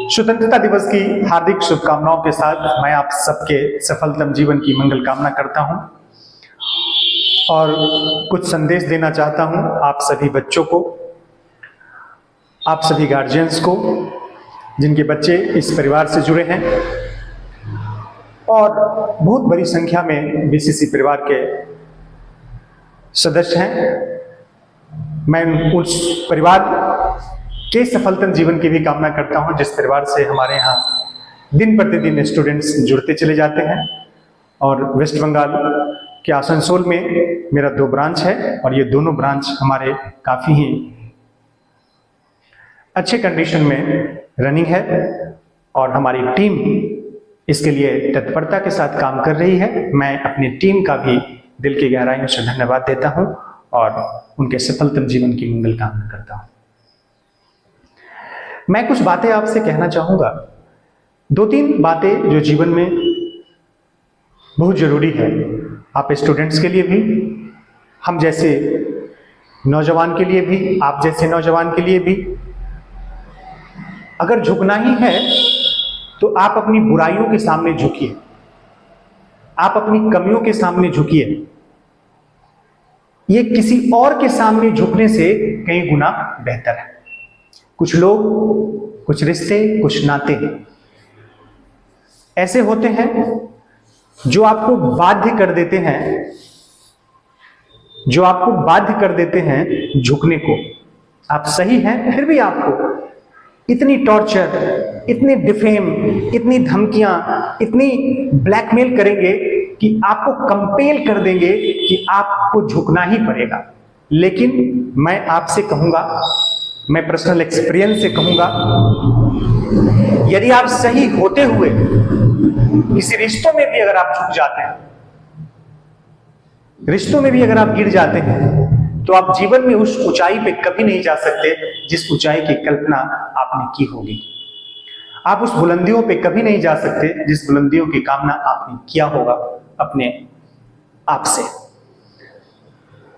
स्वतंत्रता दिवस की हार्दिक शुभकामनाओं के साथ मैं आप सबके सफलतम जीवन की मंगल कामना करता हूं और कुछ संदेश देना चाहता हूं आप सभी बच्चों को, आप सभी गार्जियंस को जिनके बच्चे इस परिवार से जुड़े हैं और बहुत बड़ी संख्या में बीसीसी परिवार के सदस्य हैं। मैं उस परिवार के सफलतम जीवन की भी कामना करता हूं जिस परिवार से हमारे यहाँ दिन प्रतिदिन स्टूडेंट्स जुड़ते चले जाते हैं। और वेस्ट बंगाल के आसनसोल में मेरा 2 ब्रांच है और ये दोनों ब्रांच हमारे काफ़ी ही अच्छे कंडीशन में रनिंग है और हमारी टीम इसके लिए तत्परता के साथ काम कर रही है। मैं अपनी टीम का भी दिल की गहराइयों से धन्यवाद देता हूं और उनके सफलतम जीवन की मंगल कामना करता हूं। मैं कुछ बातें आपसे कहना चाहूंगा, 2-3 बातें जो जीवन में बहुत जरूरी है, आप स्टूडेंट्स के लिए भी, हम जैसे नौजवान के लिए भी, आप जैसे नौजवान के लिए भी। अगर झुकना ही है तो आप अपनी बुराइयों के सामने झुकिए, आप अपनी कमियों के सामने झुकिए। ये किसी और के सामने झुकने से कई गुना बेहतर है। कुछ लोग, कुछ रिश्ते, कुछ नाते ऐसे होते हैं जो आपको बाध्य कर देते हैं, जो आपको बाध्य कर देते हैं झुकने को। आप सही हैं फिर भी आपको इतनी टॉर्चर, इतनी डिफेम, इतनी धमकियां, इतनी ब्लैकमेल करेंगे कि आपको कंपेल कर देंगे कि आपको झुकना ही पड़ेगा। लेकिन मैं आपसे कहूंगा, मैं पर्सनल एक्सपीरियंस से कहूंगा, यदि आप सही होते हुए किसी रिश्तों में भी अगर आप झुक जाते हैं, रिश्तों में भी अगर आप गिर जाते हैं, तो आप जीवन में उस ऊंचाई पे कभी नहीं जा सकते जिस ऊंचाई की कल्पना आपने की होगी। आप उस बुलंदियों पे कभी नहीं जा सकते जिस बुलंदियों की कामना आपने किया होगा अपने आप से।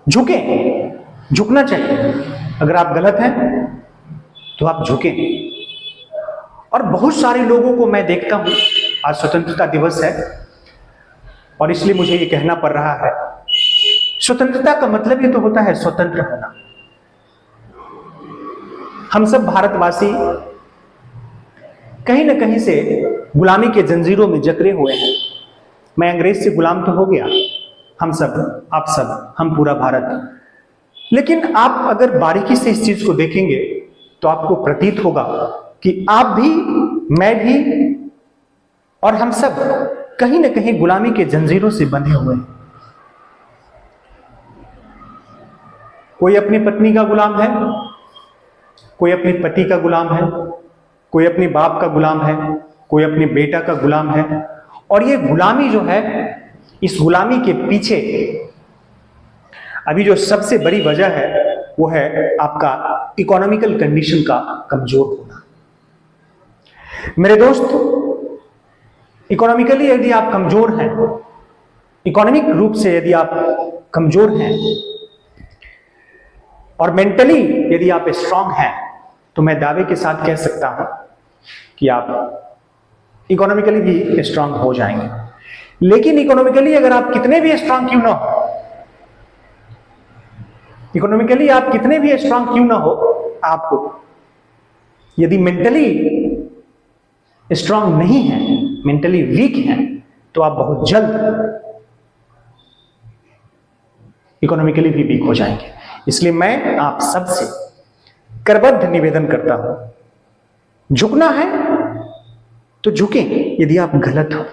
झुकें, झुकना चाहिए। अगर आप गलत हैं तो आप झुकें। और बहुत सारे लोगों को मैं देखता हूं, आज स्वतंत्रता दिवस है और इसलिए मुझे ये कहना पड़ रहा है, स्वतंत्रता का मतलब ये तो होता है स्वतंत्र होना। हम सब भारतवासी कहीं ना कहीं से गुलामी के जंजीरों में जकड़े हुए हैं। मैं अंग्रेज से गुलाम तो हो गया, हम सब, आप सब, हम पूरा भारत। लेकिन आप अगर बारीकी से इस चीज को देखेंगे तो आपको प्रतीत होगा कि आप भी, मैं भी और हम सब कहीं ना कहीं गुलामी के जंजीरों से बंधे हुए हैं। कोई अपनी पत्नी का गुलाम है, कोई अपने पति का गुलाम है, कोई अपने बाप का गुलाम है, कोई अपने बेटा का गुलाम है। और ये गुलामी जो है, इस गुलामी के पीछे अभी जो सबसे बड़ी वजह है वो है आपका इकोनॉमिकल कंडीशन का कमजोर होना। मेरे दोस्त, इकोनॉमिकली यदि आप कमजोर हैं, इकोनॉमिक रूप से यदि आप कमजोर हैं और मेंटली यदि आप स्ट्रांग हैं, तो मैं दावे के साथ कह सकता हूं कि आप इकोनॉमिकली भी स्ट्रांग हो जाएंगे। लेकिन इकोनॉमिकली अगर आप कितने भी स्ट्रांग क्यों ना हो, इकोनॉमिकली आप कितने भी स्ट्रांग क्यों ना हो, आपको यदि मेंटली स्ट्रांग नहीं है, मेंटली वीक है, तो आप बहुत जल्द इकोनॉमिकली भी वीक हो जाएंगे। इसलिए मैं आप सबसे करबद्ध निवेदन करता हूं, झुकना है तो झुकें यदि आप गलत हो।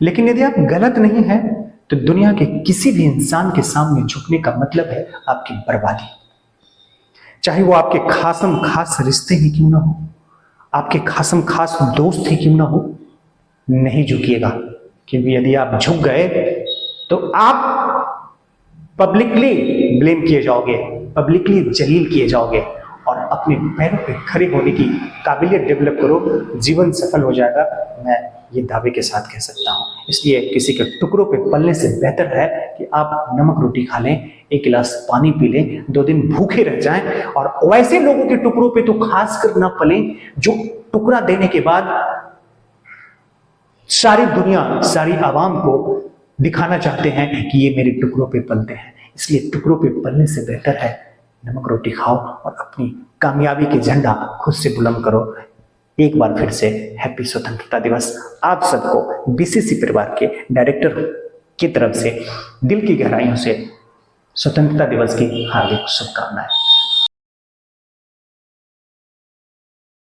लेकिन यदि आप गलत नहीं हैं तो दुनिया के किसी भी इंसान के सामने झुकने का मतलब है आपकी बर्बादी। चाहे वो आपके खासम खास रिश्ते ही क्यों ना हो, आपके खासम खास दोस्त ही क्यों ना हो, नहीं झुकिएगा। क्योंकि यदि आप झुक गए तो आप पब्लिकली ब्लेम किए जाओगे, पब्लिकली जलील किए जाओगे और अपने पैरों पे खड़े होने की काबिलियत डेवलप करो, जीवन सफल हो जाएगा। मैं ये दावे के साथ कह सकता हूं। इसलिए किसी के टुकड़ों पे पलने से बेहतर है कि आप नमक रोटी खा लें, एक गिलास पानी पी लें, 2 दिन भूखे रह जाएं। और वैसे लोगों के टुकड़ों पे तो खासकर न पलें जो टुकड़ा देने के बाद सारी दुनिया, सारी आवाम को दिखाना चाहते हैं कि ये मेरे टुकड़ों पे पलते हैं। इसलिए टुकड़ों पे पलने से बेहतर है नमक रोटी खाओ और अपनी कामयाबी के झंडा खुद से बुलंद करो। एक बार फिर से हैप्पी स्वतंत्रता दिवस। आप सबको बीसीसी परिवार के डायरेक्टर की तरफ से दिल की गहराइयों से स्वतंत्रता दिवस की हार्दिक शुभकामनाएं।